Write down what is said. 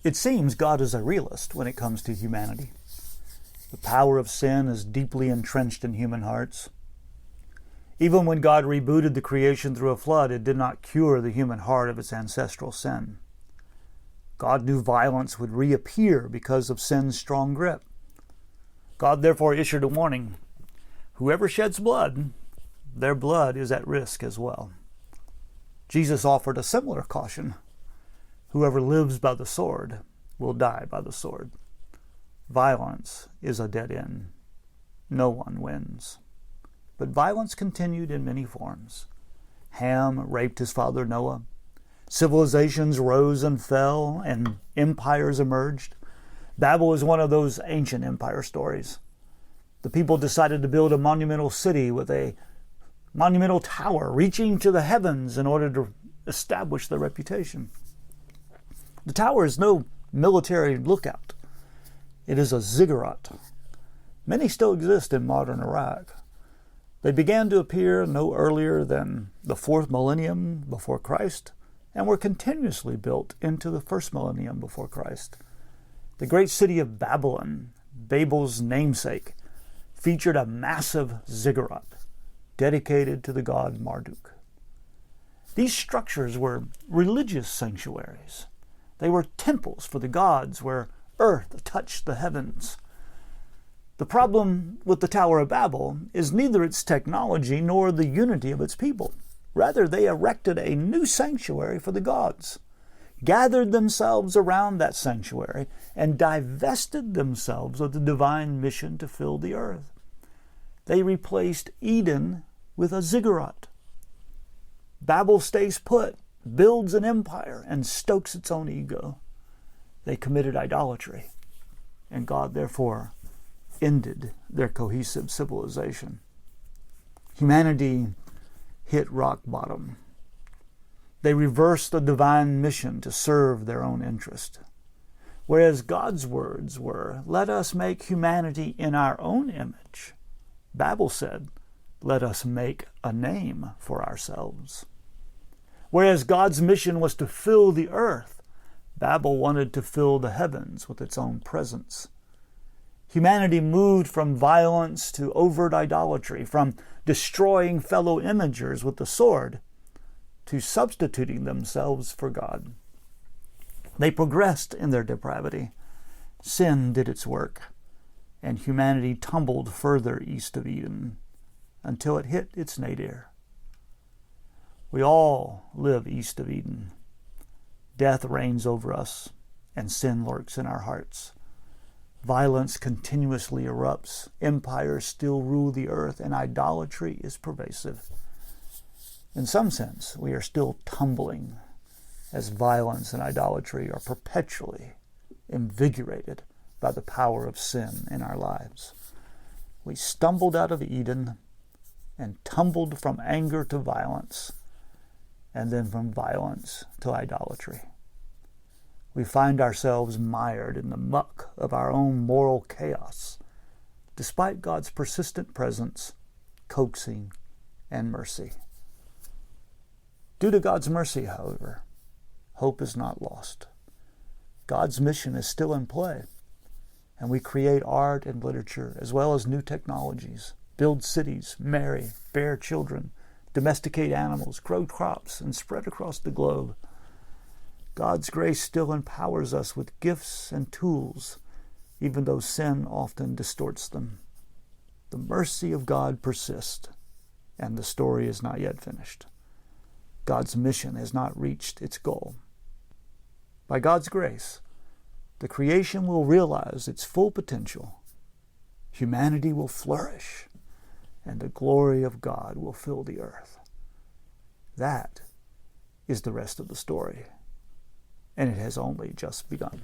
It seems God is a realist when it comes to humanity. The power of sin is deeply entrenched in human hearts. Even when God rebooted the creation through a flood, it did not cure the human heart of its ancestral sin. God knew violence would reappear because of sin's strong grip. God therefore issued a warning. Whoever sheds blood, their blood is at risk as well. Jesus offered a similar caution. Whoever lives by the sword will die by the sword. Violence is a dead end. No one wins. But violence continued in many forms. Ham raped his father Noah. Civilizations rose and fell, and empires emerged. Babel is one of those ancient empire stories. The people decided to build a monumental city with a monumental tower reaching to the heavens in order to establish their reputation. The tower is no military lookout. It is a ziggurat. Many still exist in modern Iraq. They began to appear no earlier than the 4th millennium before Christ and were continuously built into the 1st millennium before Christ. The great city of Babylon, Babel's namesake, featured a massive ziggurat dedicated to the god Marduk. These structures were religious sanctuaries. They were temples for the gods where earth touched the heavens. The problem with the Tower of Babel is neither its technology nor the unity of its people. Rather, they erected a new sanctuary for the gods, gathered themselves around that sanctuary, and divested themselves of the divine mission to fill the earth. They replaced Eden with a ziggurat. Babel stays put, builds an empire, and stokes its own ego. They committed idolatry, and God therefore ended their cohesive civilization. Humanity hit rock bottom. They reversed the divine mission to serve their own interest. Whereas God's words were, "Let us make humanity in our own image," Babel said, "Let us make a name for ourselves." Whereas God's mission was to fill the earth, Babel wanted to fill the heavens with its own presence. Humanity moved from violence to overt idolatry, from destroying fellow imagers with the sword to substituting themselves for God. They progressed in their depravity. Sin did its work, and humanity tumbled further east of Eden until it hit its nadir. We all live east of Eden. Death reigns over us, and sin lurks in our hearts. Violence continuously erupts, empires still rule the earth, and idolatry is pervasive. In some sense, we are still tumbling, as violence and idolatry are perpetually invigorated by the power of sin in our lives. We stumbled out of Eden and tumbled from anger to violence, and then from violence to idolatry. We find ourselves mired in the muck of our own moral chaos, despite God's persistent presence, coaxing, and mercy. Due to God's mercy, however, hope is not lost. God's mission is still in play, and we create art and literature as well as new technologies, build cities, marry, bear children, domesticate animals, grow crops, and spread across the globe. God's grace still empowers us with gifts and tools, even though sin often distorts them. The mercy of God persists, and the story is not yet finished. God's mission has not reached its goal. By God's grace, the creation will realize its full potential. Humanity will flourish, and the glory of God will fill the earth. That is the rest of the story, and it has only just begun.